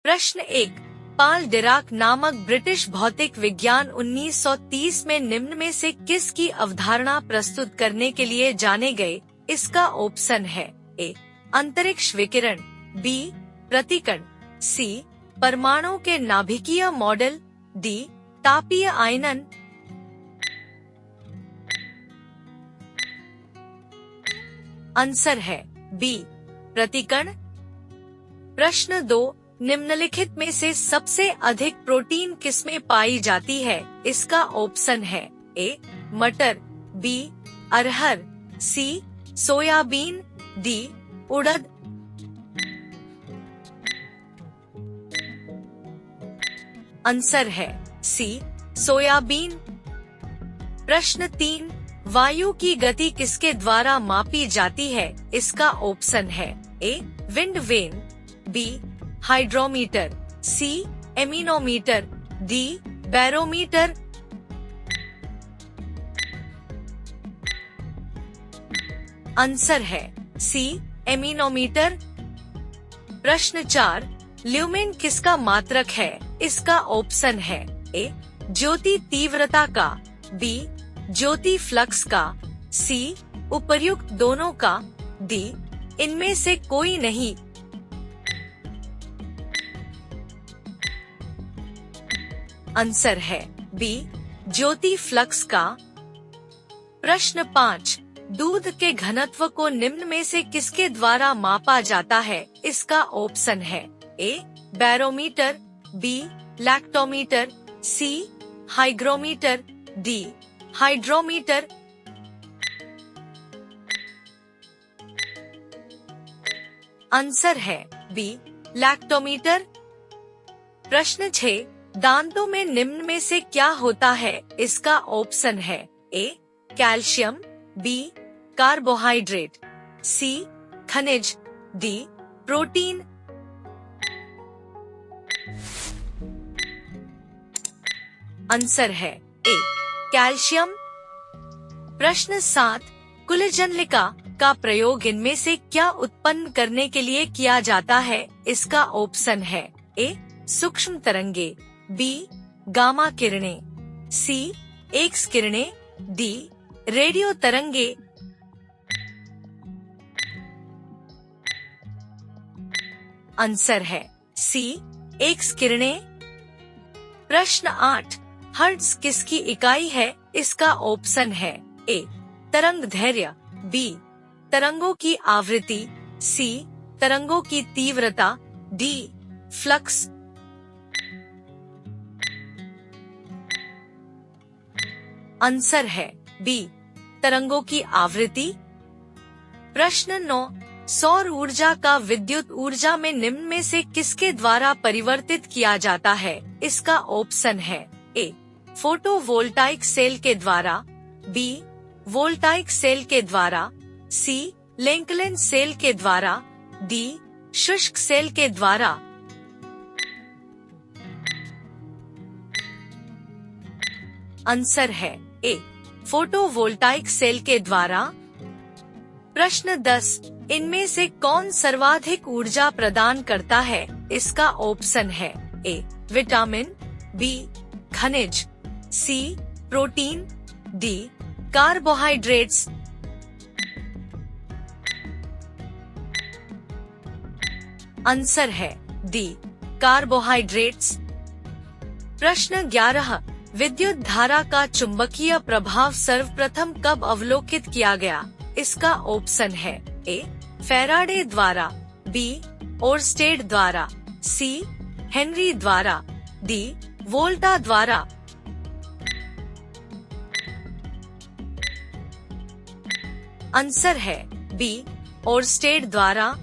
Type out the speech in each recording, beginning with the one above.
प्रश्न 1, पाल डिराक नामक ब्रिटिश भौतिक विज्ञान 1930 में निम्न में से किसकी अवधारणा प्रस्तुत करने के लिए जाने गए? इसका ऑप्शन है ए, अंतरिक्ष विकिरण, बी, प्रतिकण, सी, परमाणु के नाभिकीय मॉडल, डी, तापीय आयनन। आंसर है बी, प्रतिकण। प्रश्न 2, निम्नलिखित में से सबसे अधिक प्रोटीन किसमें पाई जाती है? इसका ऑप्शन है ए, मटर, बी, अरहर, सी, सोयाबीन, डी, उड़द। आंसर है सी, सोयाबीन। प्रश्न 3, वायु की गति किसके द्वारा मापी जाती है? इसका ऑप्शन है ए, विंड वेन, बी, हाइड्रोमीटर, सी, एमिनोमीटर, डी, बैरोमीटर। आंसर है सी, एमिनोमीटर। प्रश्न 4, ल्यूमेन किसका मात्रक है? इसका ऑप्शन है ए, ज्योति तीव्रता का, बी, ज्योति फ्लक्स का, सी, उपर्युक्त दोनों का, डी, इनमें से कोई नहीं। आंसर है बी, ज्योति फ्लक्स का। प्रश्न 5, दूध के घनत्व को निम्न में से किसके द्वारा मापा जाता है? इसका ऑप्शन है ए, बैरोमीटर, बी, लैक्टोमीटर, सी, हाइग्रोमीटर, डी, हाइड्रोमीटर। आंसर है बी, लैक्टोमीटर। प्रश्न 6, दांतों में निम्न में से क्या होता है? इसका ऑप्शन है ए, कैल्शियम, बी, कार्बोहाइड्रेट, सी, खनिज, डी, प्रोटीन। आंसर है ए, कैल्शियम। प्रश्न 7, कुलजनलिका का प्रयोग इनमें से क्या उत्पन्न करने के लिए किया जाता है? इसका ऑप्शन है ए, सूक्ष्म तरंगे, बी, गामा किरणें, सी, एक्स किरणें, डी, रेडियो तरंगे। आंसर है सी, एक्स किरणें। प्रश्न 8, हर्ट्ज किसकी इकाई है? इसका ऑप्शन है ए, तरंग दैर्घ्य, बी, तरंगों की आवृत्ति, सी, तरंगों की तीव्रता, डी, फ्लक्स। आंसर है बी, तरंगों की आवृत्ति। प्रश्न 9, सौर ऊर्जा का विद्युत ऊर्जा में निम्न में से किसके द्वारा परिवर्तित किया जाता है? इसका ऑप्शन है ए, फोटोवोल्टाइक सेल के द्वारा, बी, वोल्टाइक सेल के द्वारा, सी, लेंकलेन सेल के द्वारा, डी, शुष्क सेल के द्वारा। आंसर है ए, फोटोवोल्टाइक सेल के द्वारा। प्रश्न 10, इनमें से कौन सर्वाधिक ऊर्जा प्रदान करता है? इसका ऑप्शन है ए, विटामिन, बी, खनिज, सी, प्रोटीन, डी, कार्बोहाइड्रेट्स। आंसर है डी, कार्बोहाइड्रेट्स। प्रश्न 11, विद्युत धारा का चुंबकीय प्रभाव सर्वप्रथम कब अवलोकित किया गया? इसका ऑप्शन है ए, फैराडे द्वारा, बी, ओरस्टेड द्वारा, सी, हेनरी द्वारा, डी, वोल्टा द्वारा। आंसर है बी, ओरस्टेड द्वारा।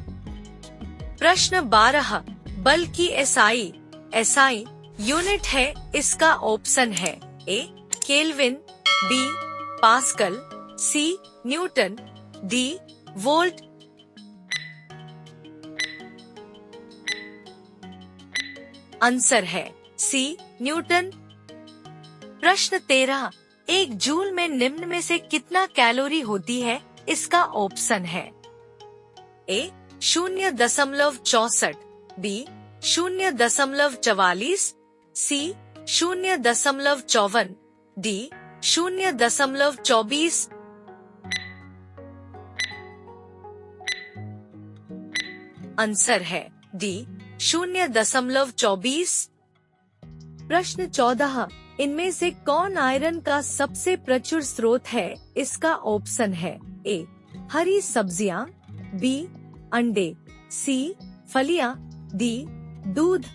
प्रश्न 12, बल की एसआई यूनिट है? इसका ऑप्शन है ए, केल्विन, बी, पास्कल, सी, न्यूटन, डी, वोल्ट। आंसर है सी, न्यूटन। प्रश्न 13, एक जूल में निम्न में से कितना कैलोरी होती है? इसका ऑप्शन है ए, 0.64, बी, 0.44, सी 0.54, डी 0.24। आंसर है डी 0.24। प्रश्न 14, इनमें से कौन आयरन का सबसे प्रचुर स्रोत है? इसका ऑप्शन है ए हरी सब्जियां, बी अंडे, सी फलियां, डी दूध।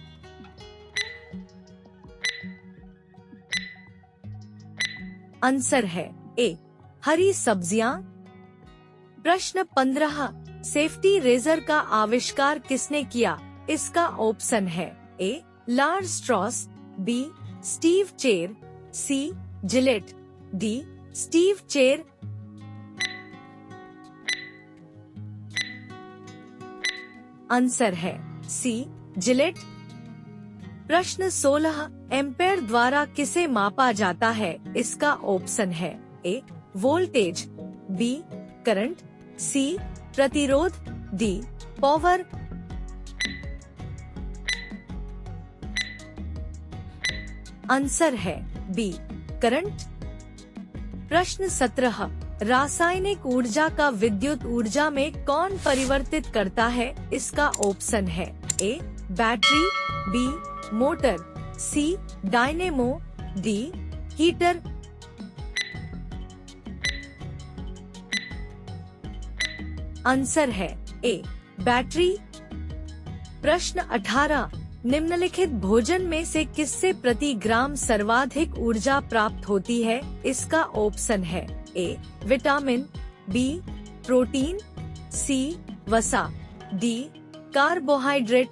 आंसर है ए हरी सब्जियां। प्रश्न 15, सेफ्टी रेजर का आविष्कार किसने किया? इसका ऑप्शन है A Lars Strauss, B Steve Cher, C Gillette, D Steve Cher. Answer है सी जिलेट। प्रश्न 16, एम्पेयर द्वारा किसे मापा जाता है? इसका ऑप्शन है ए वोल्टेज, बी करंट, सी प्रतिरोध, डी पावर। आंसर है बी करंट। प्रश्न 17, रासायनिक ऊर्जा का विद्युत ऊर्जा में कौन परिवर्तित करता है? इसका ऑप्शन है ए बैटरी, बी मोटर, सी डायनेमो, डी हीटर। आंसर है ए बैटरी। प्रश्न 18, निम्नलिखित भोजन में से किससे प्रति ग्राम सर्वाधिक ऊर्जा प्राप्त होती है? इसका ऑप्शन है ए विटामिन, बी प्रोटीन, सी वसा, डी कार्बोहाइड्रेट।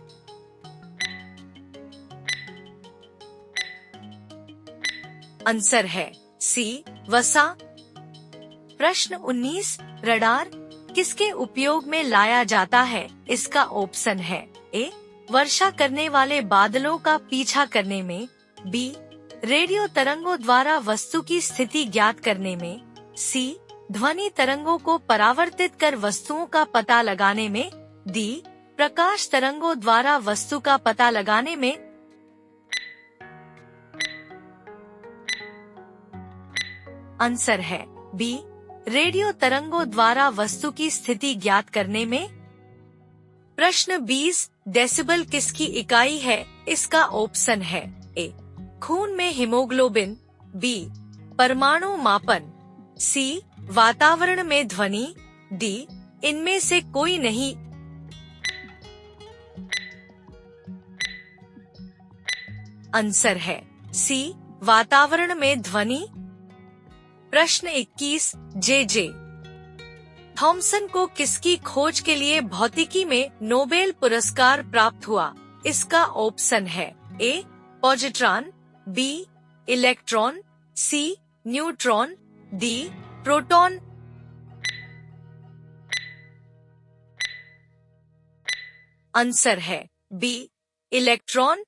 आंसर है सी वसा। प्रश्न 19, रडार किसके उपयोग में लाया जाता है? इसका ऑप्शन है ए वर्षा करने वाले बादलों का पीछा करने में, बी रेडियो तरंगों द्वारा वस्तु की स्थिति ज्ञात करने में, सी ध्वनि तरंगों को परावर्तित कर वस्तुओं का पता लगाने में, डी प्रकाश तरंगों द्वारा वस्तु का पता लगाने में। आंसर है बी रेडियो तरंगों द्वारा वस्तु की स्थिति ज्ञात करने में। प्रश्न 20, डेसिबल किसकी इकाई है? इसका ऑप्शन है ए खून में हीमोग्लोबिन, बी परमाणु मापन, सी वातावरण में ध्वनि, डी इनमें से कोई नहीं। आंसर है सी वातावरण में ध्वनि। प्रश्न 21, जे थॉमसन को किसकी खोज के लिए भौतिकी में नोबेल पुरस्कार प्राप्त हुआ? इसका ऑप्शन है ए पॉजिट्रॉन, बी इलेक्ट्रॉन, सी न्यूट्रॉन, डी प्रोटॉन। आंसर है बी इलेक्ट्रॉन।